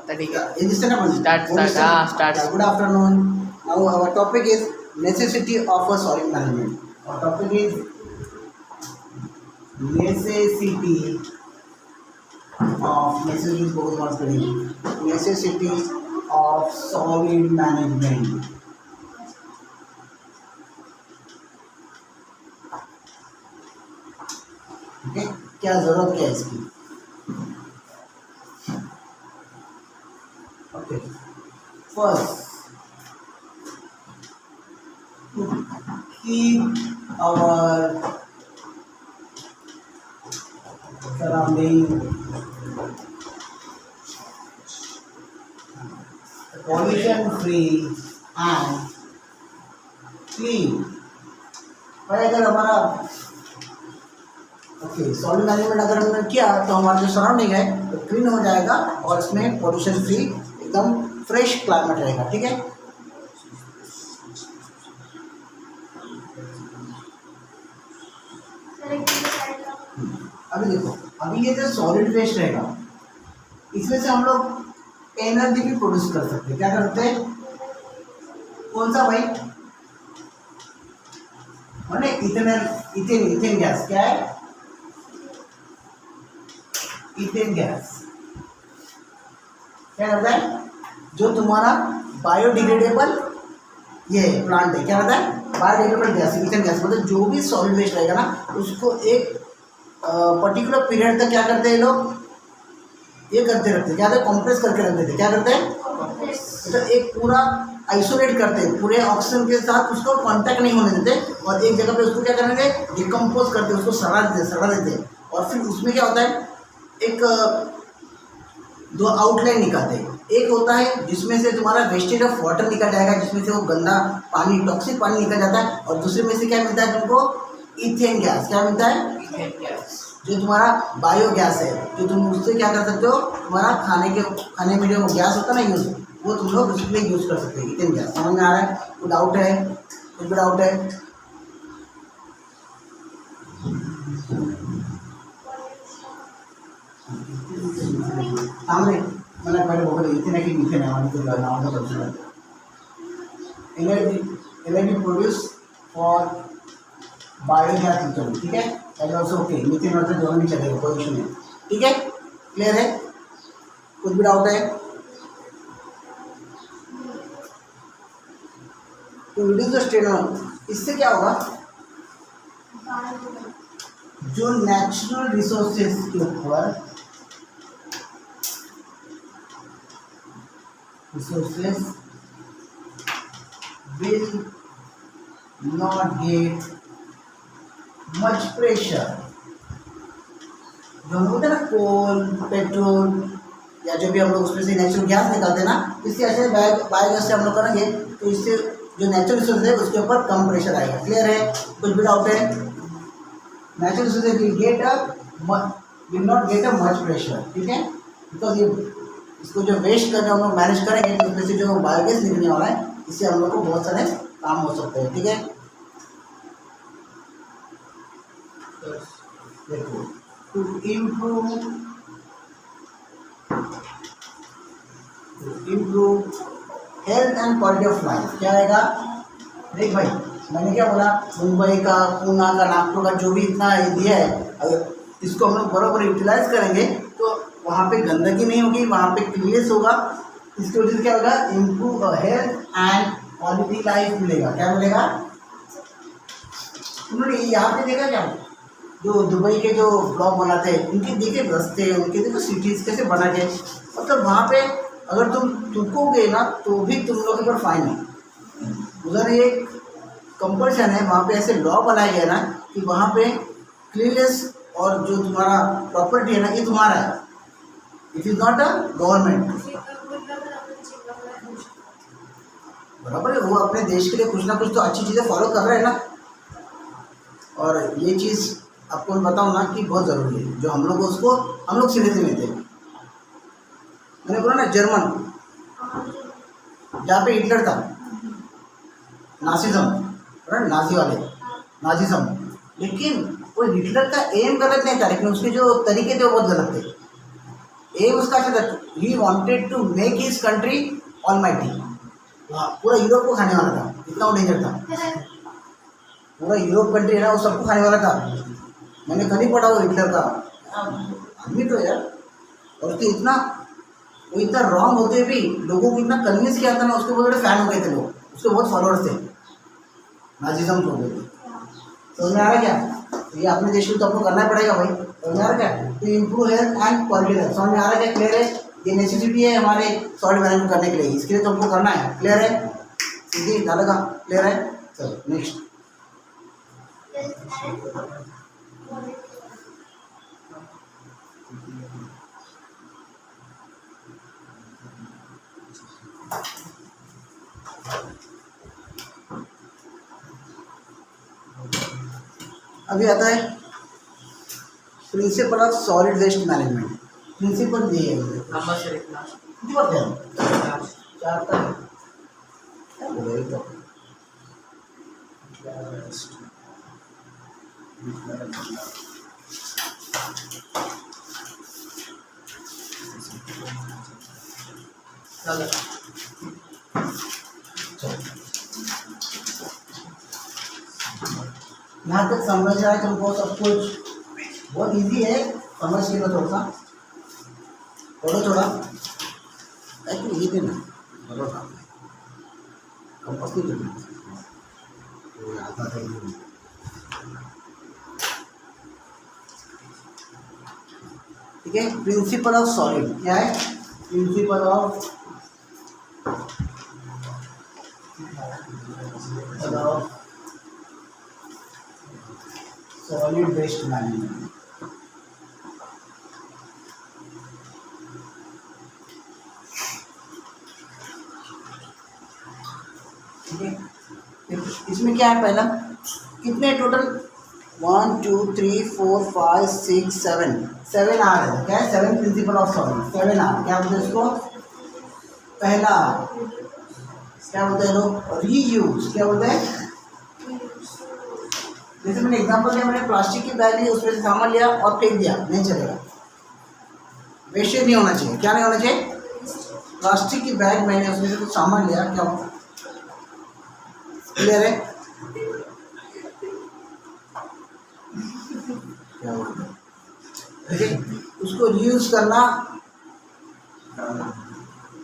ठीक है, Start. Good afternoon. Now our topic is necessity of a solid management. Our topic is necessity of necessity of solid management. Okay, क्या जरूरत क्या है इसकी? Okay, first to keep our surrounding pollution free and clean. भाई अगर हमारा solid management अगर हमने किया तो हमारा जो सराउंडिंग है वो क्लीन हो जाएगा और इसमें पोल्यूशन फ्री एकदम फ्रेश क्लाइमेट रहेगा. ठीक है, अभी देखो, अभी ये जो सॉलिड वेस्ट रहेगा इसमें से हम लोग एनर्जी भी प्रोड्यूस कर सकते हैं. क्या करते हैं? कौन सा भाई? मैंने इथेन गैस. क्या है? Ethane gas. क्या करता है? जो तुम्हारा बायोडिग्रेडेबल ये प्लांट है, क्या करता है? Biodegradable gas, ethane gas. मतलब जो भी सॉलिड वेस्ट रहेगा ना उसको एक पर्टिकुलर पीरियड तक क्या करते हैं लोग? ये करते रहते. क्या करते? कंप्रेस करके रख देते. क्या करते हैं? तो एक पूरा आइसोलेट करते हैं, पूरे ऑक्सीजन के साथ उसको कांटेक्ट नहीं होने देते और एक जगह पे उसको क्या करेंगे? डिकम्पोज करते, उसको सड़ा देते और फिर उसमें क्या होता है? एक दो आउटलाइन निकालते हैं. एक होता है जिसमें से तुम्हारा वेस्टेज ऑफ वाटर निकल जाएगा, जिसमें से वो गंदा पानी, टॉक्सिक पानी निकल जाता है. और दूसरे में से क्या मिलता है तुमको? Ethane gas. क्या मिलता है? इथेन गैस, जो तुम्हारा बायो गैस है, जो तुम उससे क्या कर सकते हो? तुम्हारा खाने में जो गैस होता है ना यूज, वो तुम लोग उसके लिए यूज कर सकते हो. Ethane gas. समझ में आ रहा है? कोई डाउट है? कुछ भी डाउट है? सामने मैंने पहले बोल रही इतने की मीथेन है हमारी कोई नाम का पता. Energy produce for biogas system. ठीक है, and also okay methane water दोनों नहीं चलेगा, कोई इशू नहीं. ठीक है, क्लियर है? कुछ भी डाउट है? तो रिड्यूस द स्ट्रेन. इससे क्या होगा? जो नेचुरल रिसोर्सेज के ऊपर resources will not get much pressure. जो हम बोलते हैं ना कोल, पेट्रोल या जो भी हम लोग उसमें से नेचुरल गैस निकालते हैं ना, इससे ऐसे बायोगैस से हम लोग करेंगे तो इससे जो नेचुरल रिसोर्स है उसके ऊपर कम प्रेशर आएगा. क्लियर है? कुछ भी डाउट है? Natural resource will not get a much pressure. ठीक है, बिकॉज ये इसको जो वेस्ट कर हम लोग मैनेज करेंगे तो उसमें से जो बायोगैस निकलने वाला है इससे हम लोग को बहुत सारे काम हो सकते हैं. ठीक है, देखो, to improve health and quality of life. क्या आएगा? देख भाई, मैंने क्या बोला? मुंबई का, पूना का, नागपुर का जो भी इतना दिया है, अगर इसको हम लोग बराबर यूटिलाइज करेंगे तो वहाँ पे गंदगी नहीं होगी, वहाँ पे क्लीनेस होगा. इसकी वजह से क्या होगा? Improve health and quality life मिलेगा. क्या मिलेगा? उन्होंने यहाँ पे देखा क्या? जो दुबई के जो ब्लॉग बनाते हैं उनके देखे रास्ते, उनके देखो सिटीज़ कैसे बना के, मतलब वहाँ पे अगर तुम थूकोगे ना तो भी तुम लोग के ऊपर फाइन है. उधर एक कंपल्शन है, वहाँ पे ऐसे लॉ बनाया गया ना कि वहाँ पे क्लीननेस और जो तुम्हारा प्रॉपर्टी है ना ये तुम्हारा है. It is not a government. बराबर है, वो अपने देश के लिए कुछ ना कुछ तो अच्छी चीज़ें फॉलो कर रहे हैं ना. और ये चीज़ आपको मैं बताऊँ ना कि बहुत ज़रूरी है. जो हम लोग उसको हम लोग सीधे नहीं थे. मैंने बोला ना जर्मन, जहाँ पे हिटलर था, नासिज्म, नाजी वाले, नाजिज्म, लेकिन वो हिटलर का एम गलत नहीं था, लेकिन उसके जो तरीके थे वो बहुत गलत थे. एम उसका था, he wanted to make his country almighty. पूरा यूरोप को खाने वाला था, इतना वो डेंजर था। पूरा यूरोप कंट्री है ना, वो सबको खाने वाला था। मैंने कभी पढ़ा वो हिटलर का आदमी तो यार। और उसके इतना, वो इतना रॉन्ग होते भी लोगों को इतना कन्विंस किया था ना, उसके बहुत बड़े फैन हो गए थे लोग, उसके बहुत फॉलोअर्स थे, नाजिज्म हो गए थे। समझ में आ रहा क्या? तो ये अपने देश में तो आपको करना पड़ेगा भाई। समझ में आ रहा क्या? तो improve health and quality health, समझ में आ रहा क्या? क्लियर है? ये नेसेसिटी है हमारे सॉइल मैनेजमेंट करने के लिए, इसके लिए तो हमको करना है। क्लियर है? सीधी डालेगा। क्लियर है? चलो नेक्स्ट। अभी आता है principle of solid waste management. Principle दिए कितनी बार ध्यान 4 तक क्या बोले तो यहाँ तक समझ रहा है तुमको सब कुछ? बहुत इजी है, समझ के लो थोड़ा सा, थोड़ा एक्चुअली ये देना बोलो था कंपास नहीं करना तो आता है। ठीक है, प्रिंसिपल ऑफ सॉलिड क्या है? Principle of solid waste management. ठीक है, इसमें क्या है? पहला कितने टोटल 1 2 3 4 5 6 7 आ रहे हैं। क्या है? 7 प्रिंसिपल ऑफ सॉलिड, 7 आ। क्या बोलते हैं इसको? पहला क्या बोलते हैं लोग? रीयूज। क्या बोलते हैं? जैसे मैंने एग्जांपल दिया, मैंने प्लास्टिक की बैग ली, उसमें से सामान लिया और फेंक दिया, नहीं चलेगा। वेस्टेज नहीं होना चाहिए। क्या नहीं होना चाहिए? प्लास्टिक की बैग, मैंने उसमें से कुछ सामान लिया, क्या होगा? क्लियर है? क्या होगा? ठीक है, उसको रीयूज करना,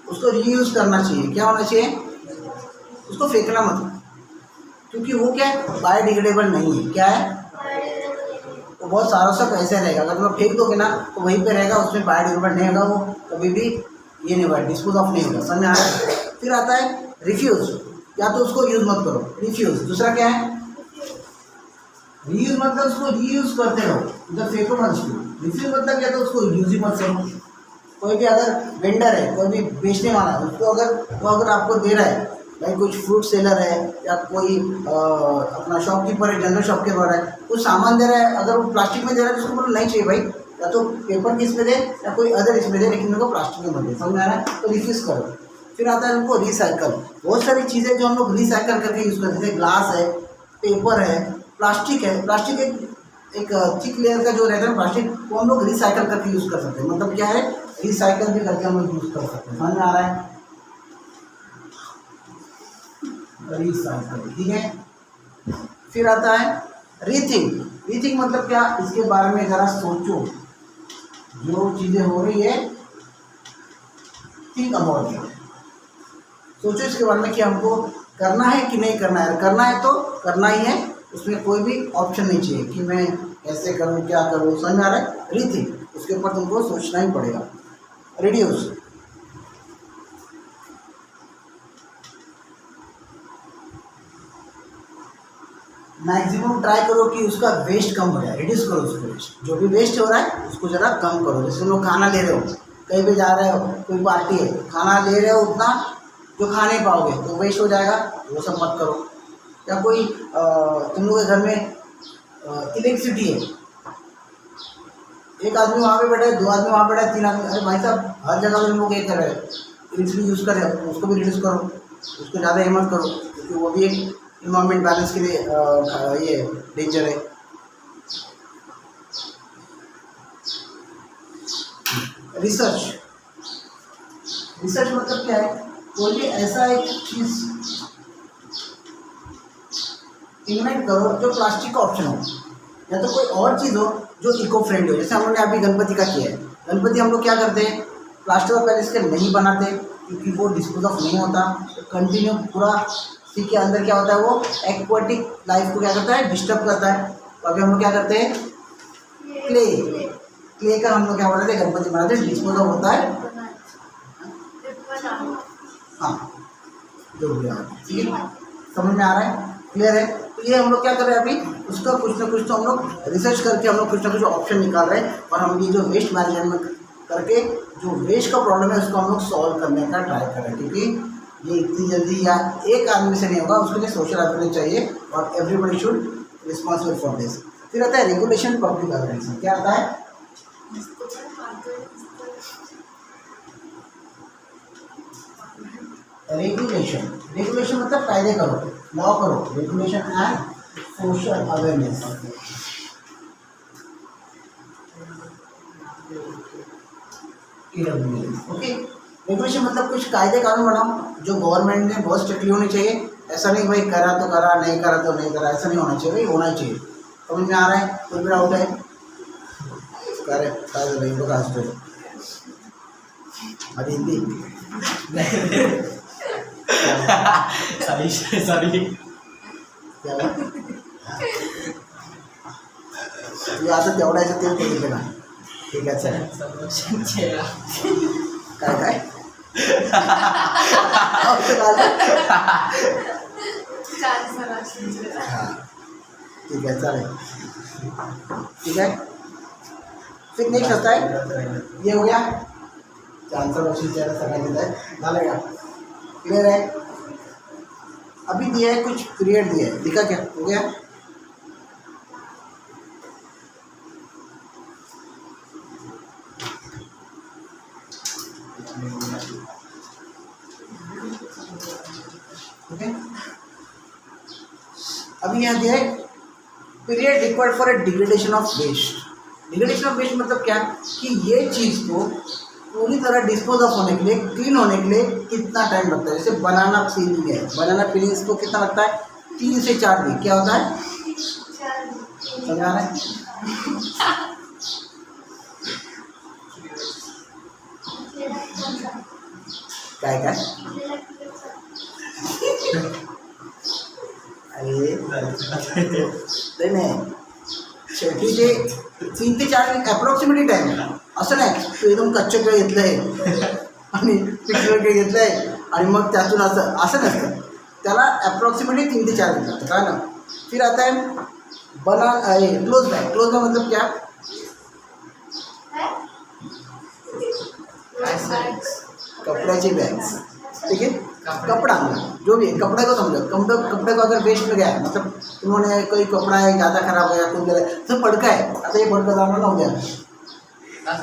उसको रीयूज करना चाहिए। क्या होना चाहिए? उसको फेंकना मत, क्योंकि वो क्या है? बायोडिग्रेडेबल नहीं है। क्या है? वो बहुत सारा सब ऐसे रहेगा, अगर तुम फेंक दोगे ना तो वहीं पे रहेगा, उसमें बायोडिग्रेडेबल नहीं होगा, वो कभी भी ये नहीं होगा, डिस्पोज ऑफ नहीं होगा। समझ में आ रहा है? फिर आता है रिफ्यूज। या तो उसको यूज मत करो, रिफ्यूज। दूसरा क्या है? रीयूज मतलब उसको रीयूज करते रहो, उधर फेंको मत उसको। रिफ्यूज मतलब क्या? तो उसको यूज ही मत करो। कोई भी अगर वेंडर है, कोई भी बेचने वाला है, उसको अगर आपको दे रहा है, भाई कुछ फ्रूट सेलर है या कोई अपना शॉपकीपर है, जनरल शॉपकीपर है, कुछ सामान दे रहा है, अगर वो प्लास्टिक में दे रहा है तो उसको बोलो नहीं चाहिए भाई, या तो पेपर की इसमें दे या कोई अदर इसमें दे, लेकिन मेरे को प्लास्टिक में मत दे। समझ में आ रहा है? तो रिफ्यूज करो। फिर आता है उनको रिसाइकल। बहुत सारी चीज़ें जो हम लोग रिसाइकल करके यूज़ करते हैं, जैसे ग्लास है, पेपर है, प्लास्टिक है। प्लास्टिक एक थिक लेयर का जो रहता है प्लास्टिक, वो हम लोग रिसाइकल करके यूज़ कर सकते हैं। मतलब क्या है? रिसाइकल भी करके हम लोग यूज़ कर सकते हैं। समझ में आ रहा है? रिसाइकल। ठीक है, फिर आता है रीथिंक। रीथिंक मतलब क्या? इसके बारे में ज़रा सोचो, जो चीज़ें हो रही है, थिंक अबाउट इट। सोचो इसके बारे में कि हमको करना है कि नहीं करना है। करना है तो करना ही है, उसमें कोई भी ऑप्शन नहीं चाहिए कि मैं कैसे करूँ, क्या करूँ। समझ में आ रहा है? रीथिंक, उसके ऊपर तुमको सोचना ही पड़ेगा। रिड्यूस, मैक्सिमम ट्राई करो कि उसका वेस्ट कम हो जाए, रिड्यूस करो उसको। वेस्ट, जो भी वेस्ट हो रहा है उसको ज़रा कम करो। जैसे लोग खाना ले रहे हो, कहीं पे जा रहे हो, कोई पार्टी है, खाना ले रहे हो उतना जो खा नहीं पाओगे तो वेस्ट हो जाएगा, वो सब मत करो। या कोई तुम लोग के घर में इलेक्ट्रिसिटी है, एक आदमी वहाँ पे बैठा है, 2 आदमी वहाँ बैठा है, 3 आदमी, अरे भाई साहब हर जगह पे लोग ये कर रहे हैं, इलेक्ट्रिसिटी यूज़ कर रहे हो, उसको भी रिड्यूस करो, उसको ज़्यादा हिम्मत करो, क्योंकि वो भी एक इन्वायरमेंट बैलेंस के लिए ये डेंजर है। रिसर्च मतलब क्या है, कोई भी ऐसा एक चीज इन्वेंट करो जो प्लास्टिक का ऑप्शन हो, या तो कोई और चीज़ हो जो इको फ्रेंडली हो। जैसे हम लोग ने अभी गणपति का किया है, गणपति हम लोग क्या करते हैं, प्लास्टिक का पहले इसके नहीं बनाते क्योंकि वो डिस्पोज ऑफ नहीं होता, कंटिन्यू पूरा सी के अंदर क्या होता है, वो एक्वाटिक लाइफ को क्या करता है, डिस्टर्ब करता है। तो अभी हम लोग क्या करते हैं, क्ले का हम लोग क्या बनाते हैं, गणपति बनाते हैं, डिस्पोज ऑफ होता है। हाँ जो भी ठीक है, समझ में आ रहा है, क्लियर है। तो ये हम लोग क्या कर रहे हैं अभी, उसका कुछ ना कुछ तो हम लोग रिसर्च करके हम लोग कुछ ना कुछ ऑप्शन निकाल रहे हैं, और हम ये जो वेस्ट मैनेजमेंट करके जो वेस्ट का प्रॉब्लम है उसको हम लोग सॉल्व करने का ट्राई कर रहे हैं, क्योंकि ये इतनी जल्दी या एक आदमी से नहीं होगा, उसके लिए सोशल अवेयरनेस चाहिए और everybody should responsible for this. फिर आता है रेगुलेशन, पब्लिक अवेयरनेस। क्या आता है, रेगुलेशन मतलब कायदे करो, लॉ करो, regulation and social awareness. Okay, regulation मतलब कुछ कायदे कानून बनाओ जो गवर्नमेंट ने बहुत स्ट्रिक्टली होने चाहिए। ऐसा नहीं भाई करा तो करा, नहीं करा तो नहीं करा, ऐसा नहीं होना चाहिए भाई, होना चाहिए। समझ में आ रहा है, कोई भी डाउट है, करे भाई लोग आज तो अभी हिंदी सॉरी क्या हुआ? ये असं तेवढायचं ते बघितलं ना, ठीक आहे चल काय काय हाँ ठीक है चले, ठीक है। फिर नेक्स्ट आता है, ये हो गया आंसर मशीन चेहरा सगळ्यांनी देता है, झालं का, क्लियर है। अभी दिया है कुछ पीरियड दिया है, दिखा क्या हो गया, ओके। अभी यहाँ दिया है period required for a degradation of waste. Degradation of waste मतलब क्या, कि ये चीज़ को पूरी तरह डिस्पोज ऑफ होने के लिए, क्लीन होने के लिए कितना टाइम लगता है। जैसे बनाना पीलिंग है, बनाना पीलिंग को कितना लगता है, 3 से 4 दिन। क्या होता है, समझ आ रहा है, काय काय अरे नाही शेवटी ते 3 ते 4 दिन ॲप्रॉक्सिमेटली टाईम आहे, असं नाही तू एकदम कच्चं केळ घेतलं आहे आणि पिकलेलं केळ घेतलं आहे आणि मग त्यातून असं असं नसतं, त्याला ॲप्रॉक्सिमेटली 3 ते 4 दिन लागतं, काय ना। फिर आता है बना क्लोज बैग। क्लोज बैग मतलब क्या, कपड़े बैग्स, ठीक है, कपड़ा जो भी है, कपड़े को समझो, कपड़े को अगर वेस्ट में गया है, मतलब उन्होंने कोई कपड़ा है ज़्यादा खराब हो गया, कुछ गया तो पड़का है, आता ये पड़का दाना हो गया,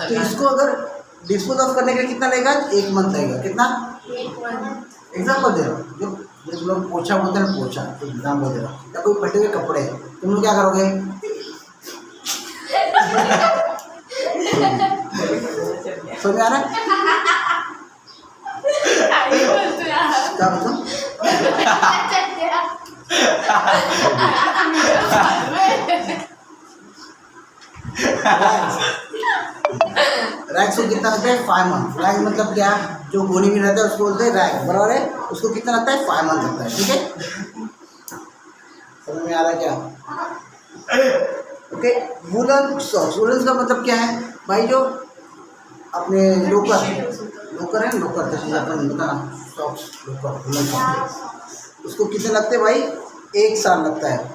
तो इसको अगर डिस्पोज ऑफ करने के लिए कितना लगेगा, 1 मंथ लगेगा। कितना, एग्जाम्पल दे रहा हूँ, जो लोग पोछा बोलते हैं, पोछा एग्जाम्पल दे रहा हूँ, या कोई फटे हुए कपड़े तुम लोग क्या करोगे, समझ आ रहा है क्या बताऊँ, रैक्स को कितना लगता है, 5 मंथ। रैक मतलब क्या, जो गोनी में रहता है उसको बोलते हैं रैक, बराबर है, उसको कितना लगता है, 5 मंथ लगता है, ठीक है। समझ में आ रहा है क्या, ओके। वुलन सॉक्स, वुलन का मतलब क्या है भाई, जो अपने लोकर है, लोकर जैसे अपन बता ना, सॉक्स लोकर, वुलन सॉक्स, उसको कितने लगते हैं भाई, 1 साल लगता है।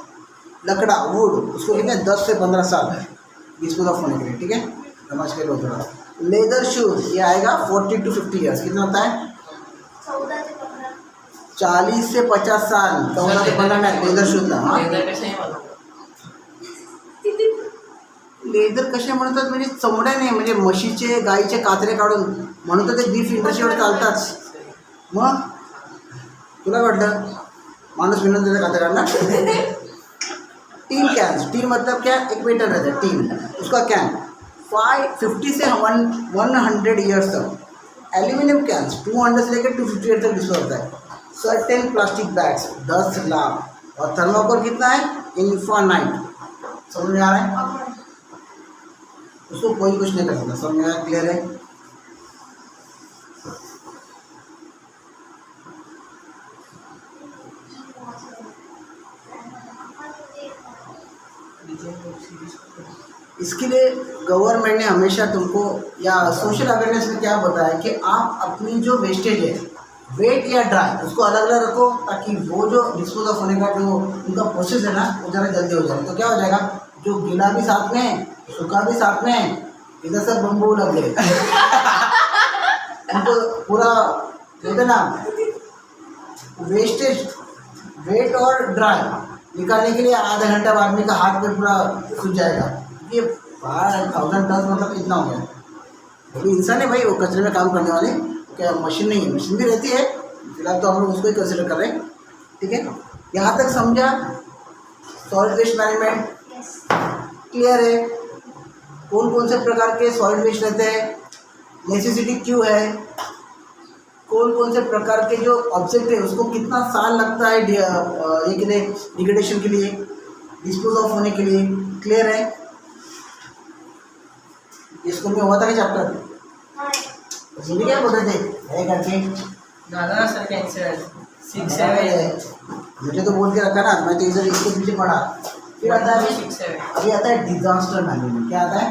लकड़ा वुड, उसको कितने 10 से 15 साल डिस्पोज ऑफ होने के लिए, ठीक है, समझ के लो थोड़ा। लेदर शूज ये आएगा 40 to 50 ईयर्स, कितना होता है, 40 से 50 साल, 14 से 15 नाही लेदर शूजला। हाँ लेदर कसे म्हणतात, म्हणजे चमड्या नाही, म्हणजे म्हशीचे गाईचे कातरे काढून म्हणून तर ते बीफ इंडस्ट्रीवर चालतात। मग तुला वाटलं माणूस विनोद त्याचा कातरे काढणार। टीन कैन, टीन मतलब क्या, एक वेटर रहता है टीन, उसका कैन 50 से 100 ईयर्स तक। एल्यूमिनियम कैंस 200 से लेकर 250 ईयर तक डिस्पोज होता है। Certain plastic bags 10 lakh. और थर्माकोल कितना है? इन्फानाइट। समझ में आ रहा है? उसको कोई कुछ नहीं कर सकता। समझ में आ रहा? क्लियर है? इसके लिए गवर्नमेंट ने हमेशा तुमको या सोशल अवेयरनेस में क्या बताया कि आप अपनी जो वेस्टेज है, वेट या ड्राई, उसको अलग अलग रखो, ताकि वो जो डिस्पोज ऑफ होने का जो उनका प्रोसेस है ना, वो ज़रा जल्दी हो जाए। तो क्या हो जाएगा, जो गीला भी साथ में, सूखा भी साथ में, इधर सब बम्बू लग गए उनको पूरा बोलते ना, वेस्टेज, वेट और ड्राई निकालने के लिए आधा घंटा आदमी का हाथ में पूरा सूख जाएगा। ये 1000 टन मतलब कितना हो गया। वो भी इंसान है भाई, वो कचरे में काम करने वाले, क्या मशीन नहीं है? मशीन भी रहती है, फिलहाल तो हम लोग उसको ही कंसिडर कर रहे हैं। ठीक है, यहाँ तक समझा? सॉलिड वेस्ट मैनेजमेंट क्लियर है? कौन कौन से प्रकार के सॉलिड वेस्ट रहते हैं, नेसेसिटी क्यों है, कौन कौन से प्रकार के जो ऑब्जेक्ट है उसको कितना साल लगता है ये के लिए डिग्रेडेशन के लिए, डिस्पोज ऑफ होने के लिए। क्लियर है? इसको में हुआ था कि चैप्टर हिंदी क्या बोलते थे है करके दादा सर कैंसर 6-7 मुझे तो बोल के रखा ना, मैं तो इधर इसके पीछे पढ़ा। फिर आता है 6-7 अभी आता है डिजास्टर मैनेजमेंट। क्या आता है?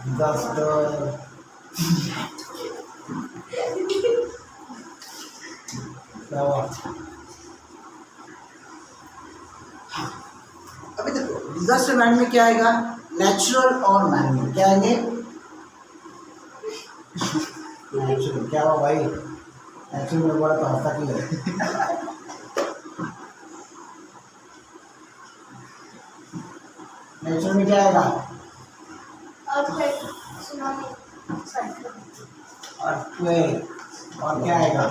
डिजास्टर। क्या हुआ? अभी देखो डिजास्टर मैनेजमेंट में क्या आएगा, नेचुरल और मैनमेड। क्या आएंगे? नेचुरल। क्या हुआ भाई? नेचुरल में बोला तो हफ्ता की है। नेचुरल में क्या आएगा? अर्थक्वेक। और क्या आएगा?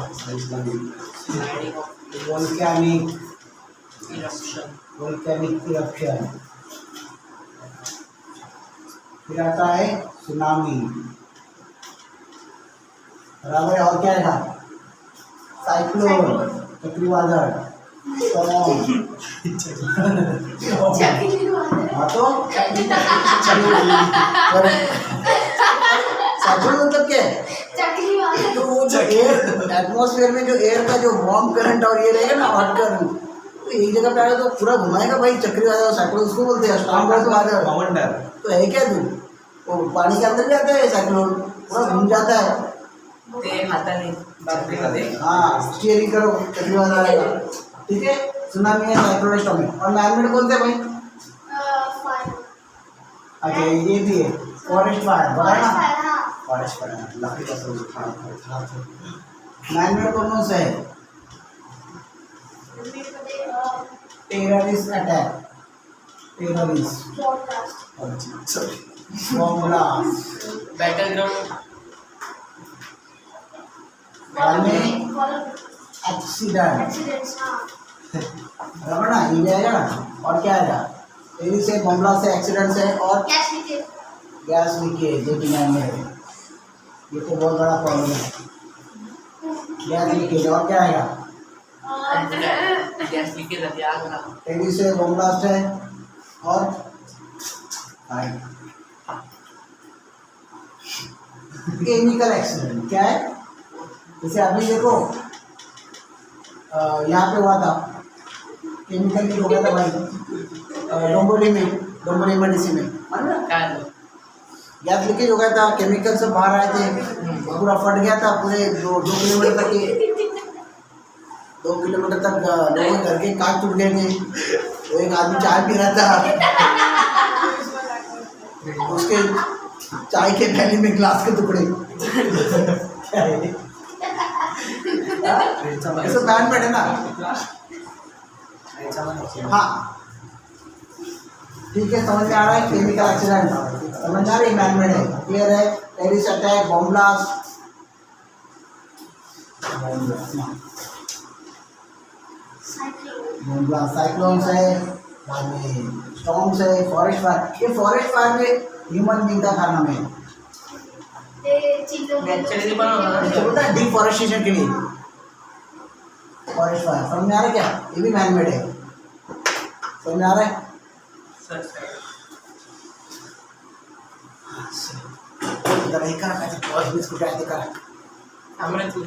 Volcanic eruption. फिर आता है सुनामी। बराबर है? और क्या आएगा? साइक्लोन, चक्रवादल, स्टॉर्म। हाँ तो साइक्लोन मतलब क्या है? तो वो जो एयर एटमॉस्फेयर में जो एयर का जो वार्म करंट और ये रहेगा ना, हॉट करंट, तो एक जगह पे आएगा तो पूरा घुमाएगा भाई। चक्रवादल साइक्लोन उसको बोलते हैं। स्टॉर्म बोलते हैं बादल। तो है क्या तू, वो पानी के अंदर भी आता है साइक्लोन, पूरा घूम जाता है। हाँ, स्टीयरिंग करो, चक्रवादल आएगा। ठीक है, सुनामी है, साइक्लोन, स्टॉर्म है। और मैनमेड बोलते हैं भाई। अच्छा ये भी है, फॉरेस्ट फायर। बताया ना, फॉरेस्ट फायर लकड़ी का सोच। मैनमेड कौन सा है? Terrorist attack, terrorist, bomb blast, Battleground, accident. बराबर ना, ये भी आएगा ना। और क्या आएगा? टेररिस्ट से, बॉम्ब ब्लास्ट से, एक्सीडेंट से, और गैस लीकेज। जो कि मैन में है, ये तो बहुत बड़ा प्रॉब्लम है, गैस लीकेज। और क्या आएगा? गैस लीकेज, आग लगा। टेररिस्ट से, बॉम्ब ब्लास्ट है, और केमिकल एक्सीडेंट। क्या है? जैसे अभी देखो यहाँ पे हुआ था, केमिकल लीक हो गया था भाई डोंबोली में डीसी में, मालूम है? गैस लीकेज हो गया था, केमिकल सब बाहर आए थे, पूरा फट गया था। पूरे 2 किलोमीटर तक के 2 किलोमीटर तक लोगों के घर के कांच टूट गए थे। तो एक आदमी चाय पी रहा था, उसके चाय के थैली में ग्लास के टुकड़े। क्या है? ऐसा बैन है ना। हाँ ठीक है, समझ में आ रहा है? केमिकल एक्सीडेंट समझ आ रही, मैन मेड है। क्लियर है? Terrorist attack, bomb blast, cyclone है, बाद में स्टॉर्म्स है, फॉरेस्ट फायर। ये फॉरेस्ट फायर में ह्यूमन बीइंग का खाना में नेचुरली बना होता है डिफॉरेस्टेशन के लिए फॉरेस्ट फायर। समझ में आ रहा है क्या? ये भी मैन मेड है, समझ में आ रहा है? सर सर इधर एक का और बिस्कुट ऐसे कर। हमने तू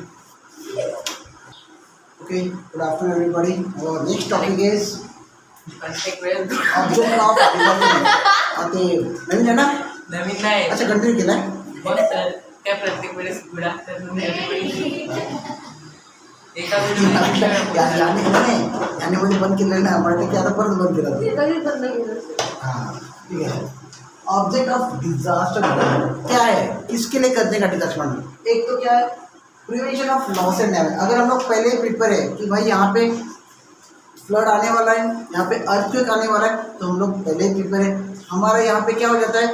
ओके, गुड आफ्टरनून एवरीबॉडी। और नेक्स्ट टॉपिक इज प्रत्येक वेळेस ऑब्जेक्ट ऑफ ओके, नवीन है ना? नवीन नाही अच्छा, कंटिन्यू केला है? मग सर काय प्रत्येक वेळेस गुड आफ्टरनून एव्हरीबडी एका व्हिडिओ याने मध्ये बंद केलेलं ना, मला की आता परत बंद केलं। हाँ ठीक है। ऑब्जेक्ट ऑफ डिजास्टर क्या है, किसके लिए करने का डिजास्टर? एक तो क्या है, prevention of loss and damage. अगर हम लोग पहले ही प्रिपेयर है कि भाई यहाँ पे फ्लड आने वाला है, यहाँ पे अर्थक्वेक आने वाला है, तो हम लोग पहले ही प्रिपेयर है। हमारा यहाँ पे क्या हो जाता है,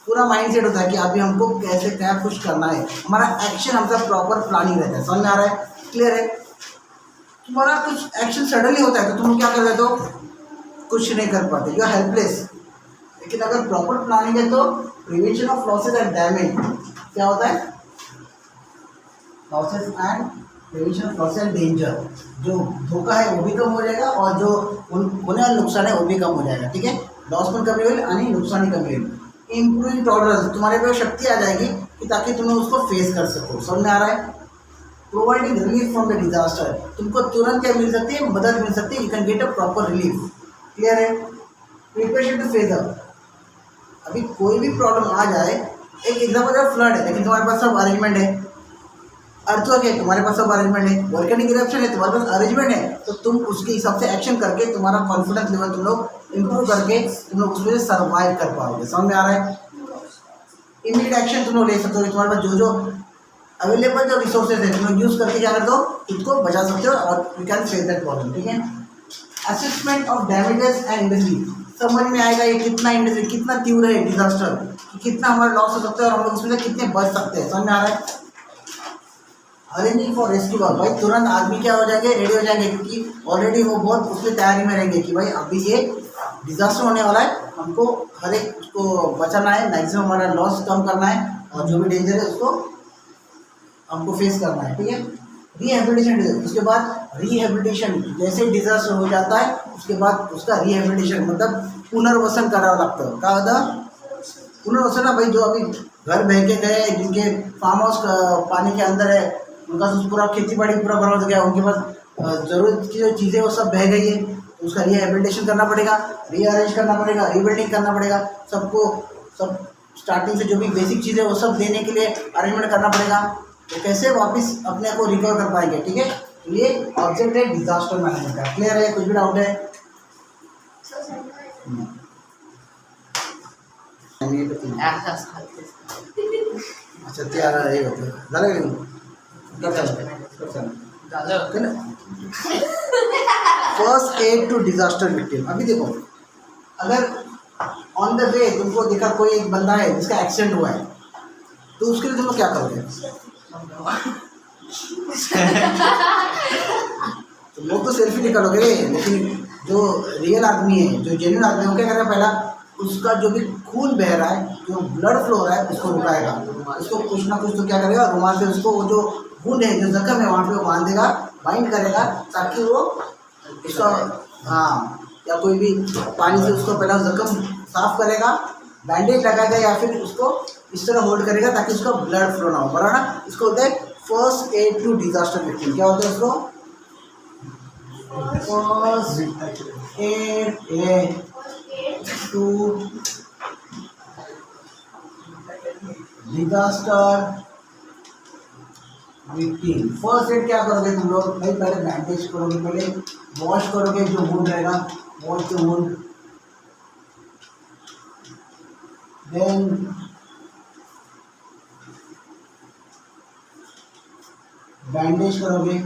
पूरा माइंड सेट होता है कि अभी हमको कैसे क्या कुछ करना है। हमारा एक्शन हमारा प्रॉपर प्लानिंग रहता है। समझ में आ रहा है? क्लियर है? तुम्हारा कुछ एक्शन सडनली होता है तो तुम क्या कर देते हो, कुछ नहीं कर पाते, यू आर हेल्पलेस। लेकिन अगर प्रॉपर प्लानिंग है तो prevention of losses and damage क्या होता है, losses and prevention of loss and danger. जो धोखा है वो भी कम हो जाएगा और जो होने वाला नुकसान है वो भी कम हो जाएगा। ठीक है, लॉस पण कमी होईल आणि नुकसानी कमी होईल। इम्प्रूविंग टॉलरेंस, तुम्हारे पे शक्ति आ जाएगी कि ताकि तुम उसको फेस कर सको। समझ में आ रहा है? Providing relief from the disaster, तुमको तुरंत क्या मिल सकती है, मदद मिल सकती है, you can get a proper relief. Clear है? प्रिपरेशन टू फेस अप, अभी कोई भी प्रॉब्लम आ जाए, एक एग्जाम्पल है फ्लड है लेकिन तुम्हारे पास सब अरेंजमेंट है, अर्थक्वेक है तुम्हारे पास सब अरेंजमेंट है, वोल्केनिक इरप्शन है तुम्हारे पास अरेंजमेंट है, तो तुम उसके हिसाब से एक्शन करके तुम्हारा कॉन्फिडेंस लेवल तुम लोग इम्प्रूव करके तुम लोग उसमें सर्वाइव कर पाओगे। समझ में आ रहा है? इमीडिएट एक्शन तुम लोग ले सकते हो, तुम्हारे पास जो जो अवेलेबल जो रिसोर्सेज है तुम लोग यूज़ करके क्या करते हो, खुद को बचा सकते हो और you can face that problem. ठीक है, assessment of damages and industry, समझ में आएगा ये कितना इंडस्ट्री कितना तीव्र है डिजास्टर, कितना हमारा लॉस हो सकता है और हम लोग उसमें से कितने बच सकते हैं। समझ में आ रहा है? अरेंजिंग फॉर रेस्क्यू वर्क, भाई तुरंत आदमी क्या हो जाएंगे, रेडी हो जाएंगे, क्योंकि ऑलरेडी वो बहुत उसकी तैयारी में रहेंगे कि भाई अभी ये डिजास्टर होने वाला है, हमको हर एक को बचाना है, मैक्सिमम हमारा लॉस कम करना है और जो भी डेंजर है उसको हमको फेस करना है। ठीक है, रिहेबिलिटेशन, उसके बाद रिहेबिलिटेशन, जैसे डिजास्टर हो जाता है उसके बाद उसका रिहेबिलिटेशन मतलब पुनर्वसन करावं लागतं। काय होतं पुनर्वसन ना, भाई जो अभी घर बह के गए, जिनके फार्म हाउस पानी के अंदर है, उनका तो पूरा खेती बाड़ी पूरा बर्बाद हो गया, उनके पास ज़रूरत की जो चीज़ें वो सब बह गई है, तो उसका रिहेबिलिटेशन करना पड़ेगा, रीअरेंज करना पड़ेगा, रीबिल्डिंग करना पड़ेगा, सबको सब स्टार्टिंग से जो भी बेसिक चीज़ें वो सब देने के लिए अरेंजमेंट करना पड़ेगा, तो कैसे वापस अपने को रिकवर कर पाएंगे। ठीक है, तो ये ऑब्जेक्ट है डिजास्टर मैनेजमेंट का। क्लियर है? कुछ भी डाउट है? अच्छा त्याला हे होतं झालं का नाही? First aid to disaster victim. अभी देखो, अगर ऑन द वे तुमको देखा कोई एक बंदा है जिसका एक्सीडेंट हुआ है, तो उसके लिए तुम लोग क्या करोगे? तो लोग तो सेल्फी निकालोगे, लेकिन जो रियल आदमी है, जो जेन्युइन आदमी है, वो क्या करेगा, पहला उसका जो भी खून बह रहा है, जो ब्लड फ्लो हो रहा है, उसको रुकाएगा, उसको कुछ ना कुछ तो क्या करेगा, रुमाल से उसको वो जो खून है, जो जख्म है वहाँ पे वो बांध देगा, बाइंड करेगा, ताकि वो उसका हाँ, या कोई भी पानी से उसको पहला जख्म साफ करेगा, बैंडेज लगाएगा, या फिर उसको इस तरह होल्ड करेगा ताकि उसका ब्लड फ्लो ना हो। बराबर ना? इसको होता है first aid to disaster victim. क्या होता है उसको? First aid to disaster victim. First aid क्या करोगे तुम लोग? भाई पहले बैंडेज करोगे, पहले वॉश करोगे जो वुंड रहेगा, wash the wound, then bandage करोगे,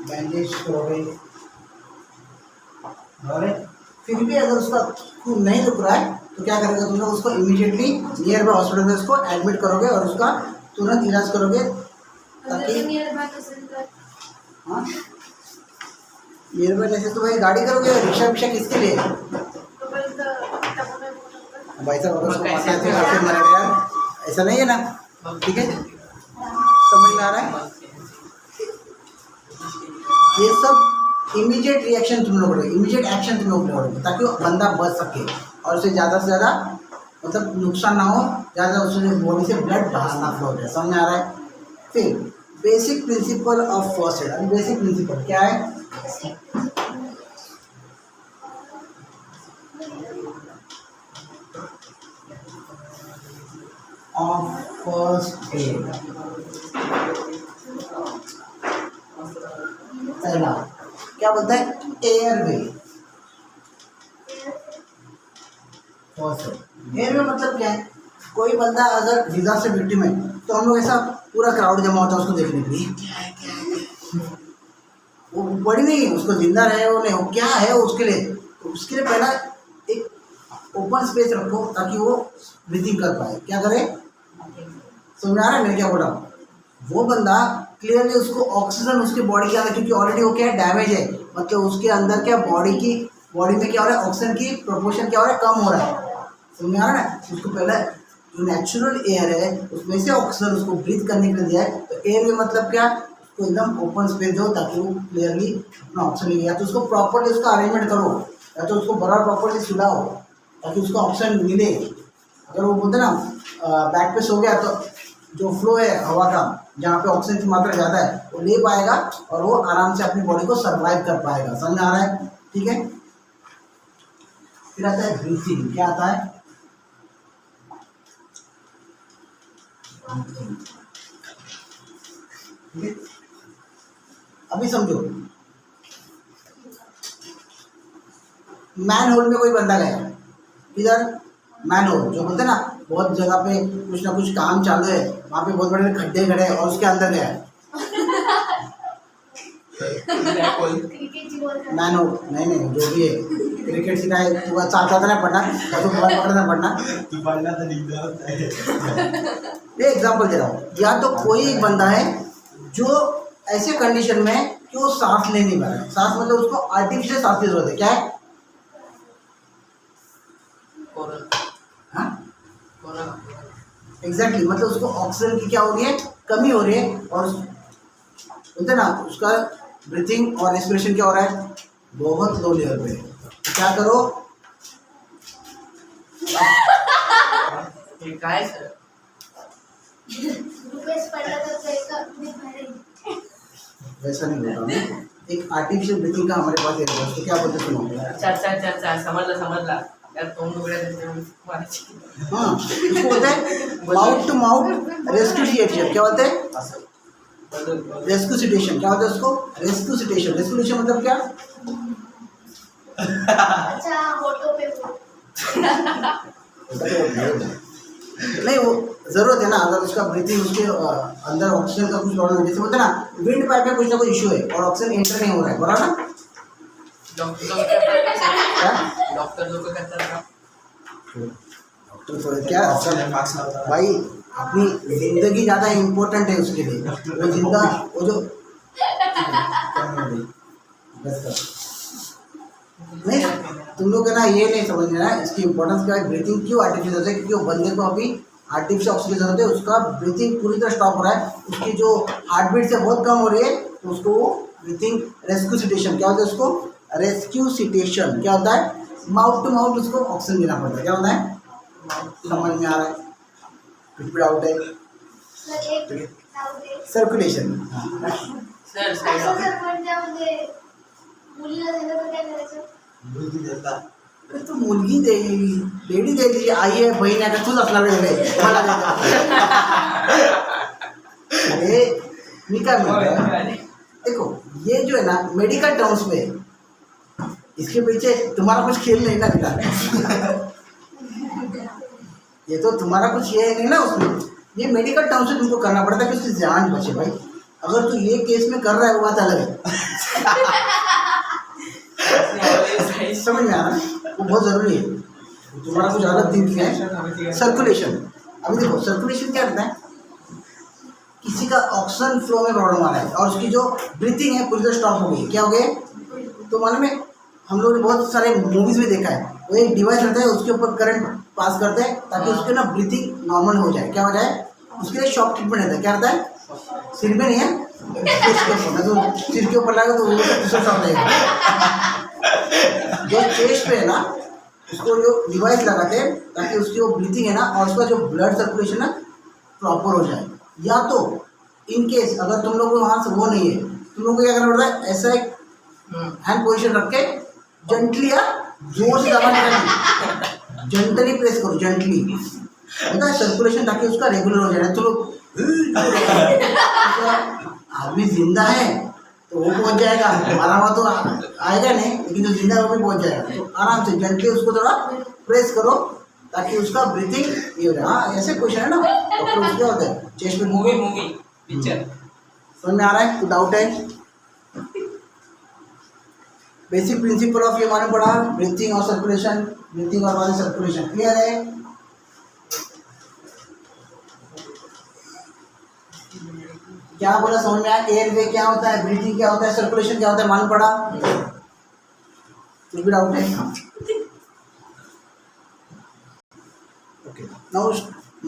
बैंडेज करोगे, और फिर भी अगर उसका खून नहीं रुक रहा है तो क्या करोगे तुम लोग, उसको इमीडिएटली नियर बाय हॉस्पिटल में उसको एडमिट करोगे और उसका तुरंत इलाज करोगे ताकि हाँ नियर बाय जैसे तो भाई गाड़ी करोगे, रिक्शा विक्शा किसके लिए भाई साहब, अगर उसको पता है तो फिर मरेगा यार, ऐसा नहीं है ना, ठीक है समझ में आ रहा है। ये सब इमीडिएट रिएक्शन तुम लोग करोगे, इमीडिएट एक्शन तुम लोग करोगे ताकि वो बंदा बच सके और उसे ज़्यादा से ज़्यादा मतलब नुकसान ना हो, ज़्यादा उससे बॉडी से ब्लड बाहर ना फ्लो हो जाए, समझ में आ रहा है। फिर basic principle of first aid, अभी बेसिक प्रिंसिपल क्या है, ऑफ फर्स्ट एड। पहला क्या बोलता है, एयरवे। एयरवे मतलब क्या है, कोई बंदा अगर वीजा से विक्टिम है तो हम लोग ऐसा पूरा क्राउड जमा होता है उसको देखने के लिए, क्या है क्या है, वो बड़ी नहीं उसको जिंदा रहे वो नहीं, वो क्या है उसके लिए, तो उसके लिए पहला एक ओपन स्पेस रखो ताकि वो ब्रीथिंग कर पाए, क्या करे, समझ आ रहा है मैं क्या बोल रहा हूँ। वो बंदा क्लियरली उसको ऑक्सीजन उसके बॉडी के अंदर, क्योंकि ऑलरेडी वो क्या है डैमेज है, मतलब उसके अंदर क्या बॉडी में क्या हो रहा है, ऑक्सीजन की प्रोपोर्शन क्या हो रहा है, कम हो रहा है, समझ में आ रहा है। उसको पहले जो नेचुरल एयर है उसमें से ऑक्सीजन उसको ब्रीथ करने के लिए दिया है, तो एयर में मतलब क्या, उसको एकदम ओपन स्पेस दो ताकि वो क्लियरली अपना ऑक्सीजन ले, या तो उसको प्रॉपरली उसका अरेंजमेंट करो, या तो उसको बड़ा प्रॉपरली सुलाओ ताकि उसको ऑक्सीजन मिले। अगर वो बोलते ना बैक पे सो गया तो जो फ्लो है हवा का, जहाँ पे ऑक्सीजन की मात्रा ज़्यादा है वो ले पाएगा और वो आराम से अपनी बॉडी को सर्वाइव कर पाएगा, समझ आ रहा है, ठीक है। फिर आता है ब्रीथिंग, क्या आता है, ठीक है। अभी समझो, मैन होल में कोई बंदा गया, इधर मैन होल जो बोलते हैं ना, बहुत जगह पे कुछ ना कुछ काम चालू है, वहाँ पे बहुत बड़े खड्डे खड़े हैं और उसके अंदर गया है मैन होल, नहीं जो भी है, क्रिकेट सिखाए तो चाहता था ना पढ़ना, तो बॉल पकड़ना पढ़ना, ये एग्जाम्पल दे रहा हूँ। या तो कोई एक बंदा है जो ऐसे कंडीशन में कि वो सांस ले नहीं पा रहा है, सांस मतलब उसको आर्टिफिशियल सांस की जरूरत है, क्या है, एग्जैक्टली मतलब उसको ऑक्सीजन की क्या हो रही है, कमी हो रही है, और बोलते ना उसका ब्रीथिंग और रेस्पिरेशन क्या हो रहा है, बहुत लो लेवल पे, तो क्या करो, काय सर वैसा नहीं बोल रहा हूँ, एक आर्टिफिशियल ब्रीथिंग का हमारे पास है, तो क्या बोलते सुनो, अच्छा समजला यार, तोंड उघड्या त्याच्यामुळे हाँ उसको बोलते हैं माउथ टू माउथ रेस्क्यूसिएशन, क्या बोलते हैं, रेस्क्यूसिटेशन, क्या होता है उसको, रेस्क्यूसिटेशन मतलब क्या, अच्छा होठों पे नहीं वो जरूरत है ना, अगर उसका ब्रीथिंग उसके अंदर ऑक्सीजन का कुछ प्रॉब्लम है, जैसे बोलते हैं ना विंड पाइप में कुछ ना कुछ इशू है और ऑक्सीजन एंटर नहीं हो रहा है, बराबर ना, डॉक्टर लोग करतात का, डॉक्टर तो क्या भाई, अपनी जिंदगी ज़्यादा इम्पोर्टेंट है उसके लिए, वो जिंदा वो जो नहीं, तुम लोग है ना ये नहीं समझ रहे हैं इसकी इम्पोर्टेंस क्या है, ब्रीथिंग क्यों आर्टिफिशियल है, क्योंकि वो बंदे को अभी आर्टिफिशियल ऑक्सीजन जरूरत है, उसका ब्रीथिंग पूरी तरह स्टॉप हो रहा है, उसकी जो हार्ट बीट से बहुत कम हो रही है, तो उसको वो ब्रीथिंग रेस्क्यूसिटेशन, क्या होता है उसको, रेस्क्यूसिटेशन क्या होता है, माउथ टू माउथ उसको ऑक्सीजन देना पड़ता है, क्या होता है, समझ में आ रहा है, रिपीट आउट है, सर्कुलेशन, सर असं जर पण त्यामध्ये मुलीला झालं तर काय करायचं, तो मुलगी लेडी द्यायची, आई आहे बहीण आहे का तूच असणार वेगळे मला अरे मी काय म्हणतो, देखो ये जो है ना मेडिकल टर्म्स में, इसके पीछे तुम्हारा कुछ खेल नहीं ना बेटा ये तो तुम्हारा कुछ ये नहीं ना उसमें, ये मेडिकल टर्म्स से तुमको करना पड़ता है कि उसकी जान बचे भाई, अगर तू ये केस में कर रहा है वो बात अलग है समझ में आ रहा है? वो बहुत ज़रूरी है। तुम्हारा कुछ अलग थिंकिंग है। सर्कुलेशन, अभी देखो सर्कुलेशन क्या करता है, किसी का ऑक्सीजन फ्लो में प्रॉब्लम आ रहा है और उसकी जो ब्रीथिंग है पूरी तरह स्टॉप हो गई, क्या हो गया? तो मालूम है हम लोगों ने बहुत सारे मूवीज में देखा है, वो एक डिवाइस रहता है उसके ऊपर करंट पास करते हैं ताकि उसके ना ब्रीथिंग नॉर्मल हो जाए, क्या हो जाए? उसके लिए शॉक ट्रीटमेंट रहता है। क्या रहता है? सिर में नहीं है, चेस्ट के ऊपर, तो सिर के ऊपर लगा तो वो दूसरा शॉक लगेगा। जो चेस्ट पे है ना, उसको जो डिवाइस लगाते हैं ताकि उसकी वो ब्रीथिंग है ना और उसका जो ब्लड सर्कुलेशन है प्रॉपर हो जाए। या तो इन केस अगर तुम लोग को वहाँ से वो नहीं है, तुम लोग को क्या करना पड़ता है, ऐसा एक हैंड पोजीशन रख के जेंटली या जोर से दबाना है, जेंटली प्रेस करो, जेंटली होता है सर्कुलेशन ताकि उसका रेगुलर हो जाए। तो लोग आदमी जिंदा है तो वो पहुंच जाएगा, मरा हुआ तो आएगा नहीं, लेकिन जो जिंदा है वो भी पहुंच जाएगा। तो आराम से जेंटली उसको थोड़ा प्रेस करो ताकि उसका ब्रीथिंग ये हो जाए। हाँ ऐसे क्वेश्चन है ना, डॉक्टर क्या होता है चेस्ट पे मूवी पिक्चर समझ में आ रहा है? कोई डाउट है? बेसिक प्रिंसिपल ऑफ ये मालूम पड़ा, ब्रीथिंग और सर्कुलेशन, ब्रीथिंग और वाले सर्कुलेशन क्लियर है? क्या बोला समझ में आया? एयर वे क्या होता है, ब्रीथिंग क्या होता है, सर्कुलेशन क्या होता है, मालूम पड़ा? कुछ भी डाउट है? Okay, now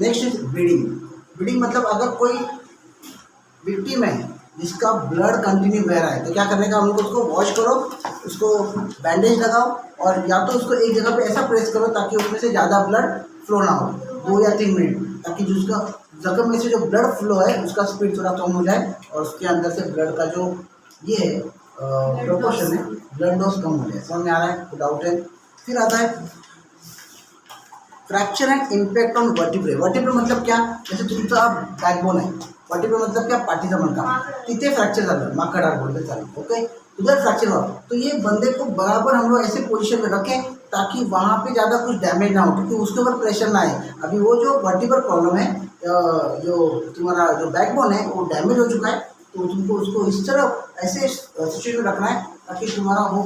next is bleeding. Bleeding मतलब अगर कोई विक्टिम है जिसका ब्लड कंटिन्यू बह रहा है तो क्या करने का, उनको उसको वॉश करो, उसको बैंडेज लगाओ और या तो उसको एक जगह पे ऐसा प्रेस करो ताकि उसमें से ज़्यादा ब्लड फ्लो ना हो, 2 या 3 मिनट, ताकि जिसका जख्म में से जो ब्लड फ्लो है उसका स्पीड थोड़ा कम हो जाए और उसके अंदर से ब्लड का जो ये है प्रोपोर्शन है, ब्लड डोज कम हो जाए। समझ में आ रहा है? कोई डाउट है? फिर आता है fracture and impact on vertebrae. Vertebrae मतलब क्या, जैसे तुमचा बॅकबोन आहे, वर्टिब्रे मतलब क्या, पाठीचा मणका, तिथे फ्रॅक्चर झालं, माकडार बोलते चालेल, ओके, उधर फ्रैक्चर हुआ तो ये बंदे को बराबर हम लोग ऐसे पोजीशन में रखें ताकि वहाँ पे ज़्यादा कुछ डैमेज ना हो, क्योंकि उसके ऊपर प्रेशर ना आए। अभी वो जो वर्टिब्रल प्रॉब्लम है, जो तुम्हारा जो बैकबोन है वो डैमेज हो चुका है, तो तुमको उसको इस तरह ऐसे सिचुएशन में रखना है ताकि तुम्हारा वो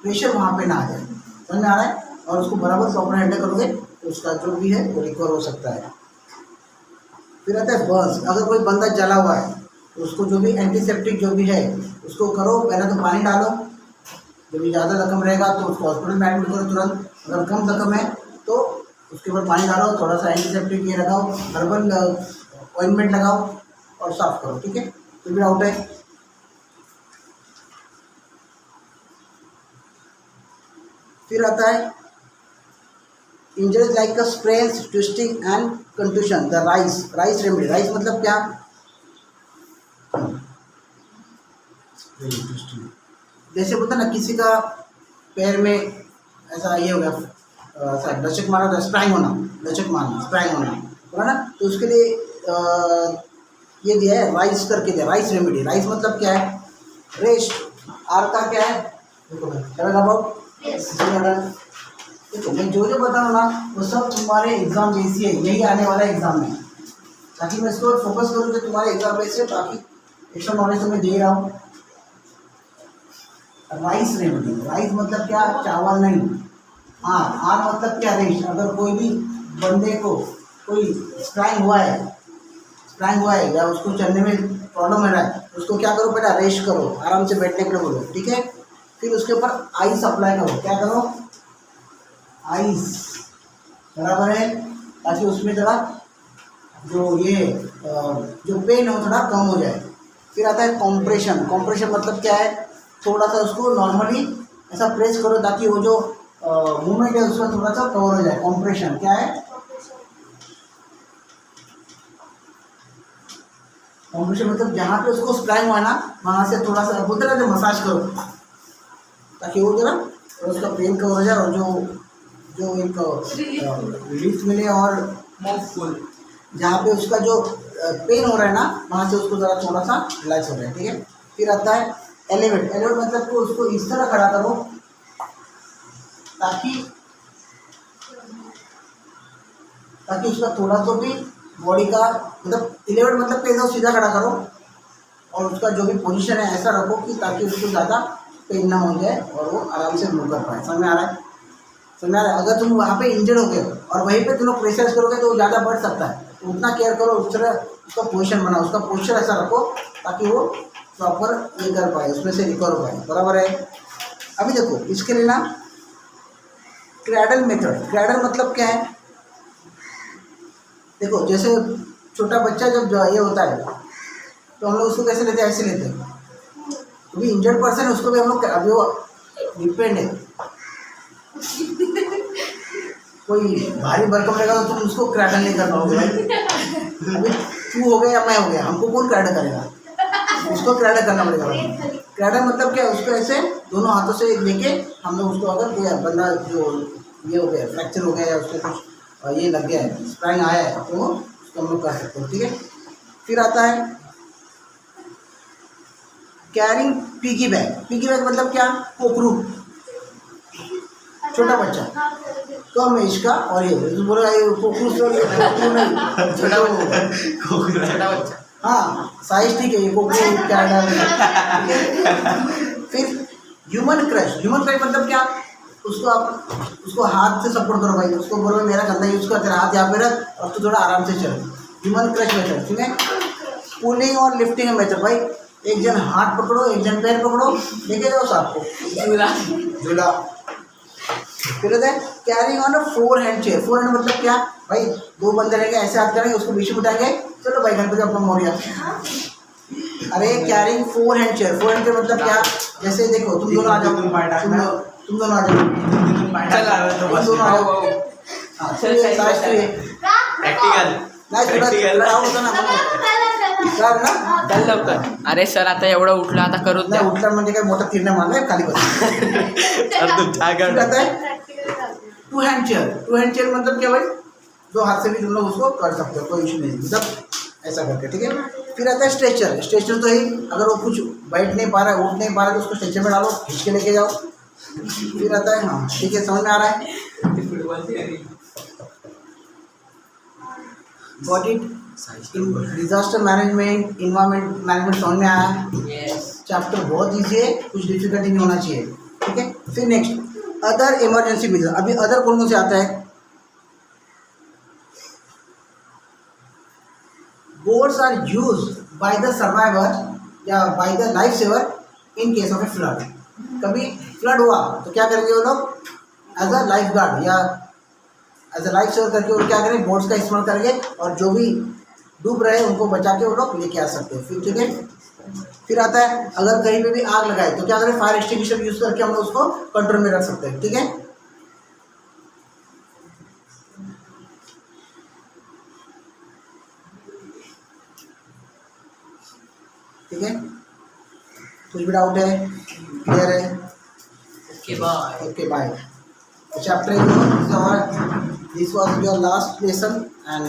प्रेशर वहाँ पे ना आ जाए। समझ में आ रहा है? और उसको बराबर प्रॉपर हैंडल करोगे तो उसका जो भी है वो रिकवर हो सकता है। फिर आता है बर्न्स। अगर कोई बंदा जला हुआ है तो उसको जो भी एंटीसेप्टिक जो भी है उसको करो, पहले तो पानी डालो, जब ज़्यादा जख्म रहेगा तो उसको हॉस्पिटल में एडमिट करो तुरंत, अगर कम जख्म है तो उसके ऊपर पानी डालो, थोड़ा सा एंटीसेप्टिक ये लगाओ, हर्बल ऑइंटमेंट लगाओ और साफ करो, ठीक है? कोई भी डाउट है? फिर आता है injuries like sprains, twisting and contusion, the RICE remedy. RICE मतलब क्या? जैसे बोलते ना किसी का पैर में ऐसा ये हो गया, लचक मारा था, स्प्राइंग होना, लचक मारना, स्प्राइंग होना, बोला ना, तो उसके लिए ये दिया है राइस करके दिया, राइस रेमेडी। राइस मतलब क्या है? रेस्ट। आर का क्या है? देखो मैं जो बता रहा हूँ ना वो सब तुम्हारे एग्जाम बेसी है, यही आने वाला एग्जाम में, ताकि मैं इसको फोकस करूँ कि तुम्हारे एग्जाम बेस है, बाकी एक्स्ट्रा नॉलेज तो मैं दे रहा हूँ। राइस रेमेडी, राइस मतलब क्या? चावल नहीं। आर मतलब क्या? रेस्ट। अगर कोई भी बंदे को कोई स्प्राइंग हुआ है या उसको चलने में प्रॉब्लम है रहा है, उसको क्या करो, पहले रेस्ट करो, आराम से बैठने के लिए बोलो, ठीक है? फिर उसके ऊपर आइस अप्लाई करो। क्या करो? आइस, बराबर है, ताकि उसमें थोड़ा जो ये जो पेन हो थोड़ा कम हो जाए। फिर आता है कॉम्प्रेशन। कॉम्प्रेशन मतलब क्या है? थोड़ा सा उसको नॉर्मली ऐसा प्रेस करो ताकि वो जो मूवमेंट है उसका थोड़ा सा कवर हो जाए। कॉम्प्रेशन क्या है? कॉम्प्रेशन मतलब जहाँ पे उसको स्प्राइंग हुआ ना वहाँ से थोड़ा सा बोलते रहते मसाज करो ताकि वो जरा उसका पेन कवर हो जाए और जो एक रिलीफ मिले, और जहाँ पे उसका जो पेन हो रहा है ना वहाँ से उसको ज़रा थोड़ा सा रिलैक्स हो जाए, ठीक है? फिर आता है एलिवेट। एलिवेट मतलब कि उसको इस तरह खड़ा करो ताकि उसका थोड़ा तो भी बॉडी का मतलब एलिवेट मतलब कैसा सीधा खड़ा करो और उसका जो भी पोजीशन है ऐसा रखो कि ताकि उसको ज़्यादा पेन ना हो जाए और वो आराम से मूव कर पाए। समझ में आ रहा है? समझ में आ रहा है? अगर तुम वहाँ पे इंजर्ड हो गए और वहीं पे तुम लोग प्रेशराइज करोगे तो वो ज़्यादा बढ़ सकता है, तो उतना केयर करो, उस तरह उसका पोजीशन बनाओ, उसका पोस्चर ऐसा रखो ताकि वो प्रॉपर ये कर पाए, उसमें से रिकवर हो पाए। बराबर है? अभी देखो इसके लिए ना क्रैडल मेथड। क्रैडल मतलब क्या है? देखो जैसे छोटा बच्चा जब ये होता है तो हम लोग उसको कैसे लेते हैं? ऐसे लेते हैं। क्योंकि इंजर्ड पर्सन है उसको भी हम लोग अभी वो डिपेंड है, कोई भारी भरकम रहेगा तो तुम उसको क्रैडल नहीं कर पाओगे भाई। अभी तू हो गया या मैं हो गया, हमको कौन क्रैडल करेगा? उसको क्रैडल करना पड़ेगा भाई। क्रैडल मतलब क्या है? उसको ऐसे दोनों हाथों से लेके हम लोग उसको, अगर कोई बंदा जो ये हो गया, फ्रैक्चर हो गया या उसको कुछ ये लग गया है, स्प्राइन आया है, तो उसको हम लोग कर सकते हो। ठीक है, फिर आता है carrying piggy bag. Piggy bag मतलब क्या? पोखरू, छोटा बच्चा कम एज का, और ये बोला पोखरू नहीं, छोटा बच्चा। हाँ साइज ठीक है, ये पोखरू कैडल। फिर ह्यूमन क्रश। ह्यूमन क्रश मतलब क्या? उसको आप उसको हाथ से सपोर्ट करो भाई, उसको बोलो मेरा कंधा यूज़ कर, तेरा हाथ यहाँ पे रख और तू थोड़ा आराम से चल। Human crush method. ठीक है, पुलिंग और लिफ्टिंग मेथड। भाई एक जन हाथ पकड़ो, एक जन पैर पकड़ो, लेके जाओ सांप को झूला। फिर होता है carrying on a 4 hand chair. 4 hand मतलब क्या? भाई दो बंदे रहेंगे, ऐसे हाथ करेंगे, उसको बीच में उठाएंगे, चलो भाई घर पे अपना मोरिया। अरे carrying 4 hand chair. 4 hand chair मतलब क्या? जैसे देखो तुम दोनों आ जाओ, तुम दोनों आ जाओ, तुम दोनों आ जाओ। हाँ चल लवकर. अरे सर आता एवढं उठलं, आता करूच द्या. नाही उठला म्हणजे काय मोठा तीर मारलाय खाली two hand chair. Two hand chair मतलब क्या भाई? दो हाथ से भी तुम लोग उसको कर सकते हो, कोई इशू नहीं, मतलब ऐसा करके। ठीक है, फिर आता है स्ट्रेचर। स्ट्रेचर तो ही अगर वो कुछ बैठ नहीं पा रहा है, उठ नहीं पा रहा है, तो उसको स्ट्रेचर में डालो, खींच के लेके जाओ। फिर आता है, हाँ ठीक है, समझ में आ रहा है? Got it? Disaster management, environment management समझ में आया? चैप्टर बहुत ईजी है, कुछ डिफिकल्टी नहीं होना चाहिए। ठीक है, फिर नेक्स्ट अदर इमरजेंसी मेजर। अभी अदर कौन कौन से आता है? Boats are used by the survivor या by the life saver in case of a flood. कभी फ्लड हुआ तो क्या करेंगे वो लोग? एज अ लाइफ गार्ड या एज अ लाइफ सेवर करके वो क्या करें? बोट्स का इस्तेमाल करेंगे और जो भी डूब रहे हैं उनको बचा के वो लोग लेके आ सकते हैं। फिर ठीक है, फिर आता है अगर कहीं पे भी आग लगाए तो क्या करें? फायर एक्सटिंग्विशर यूज करके हम लोग उसको कंट्रोल में रख सकते हैं। ठीक है, ठीक है, कुछ भी डाउट है? क्लियर है? Okay bye. Okay bye. Chapter this was your last lesson and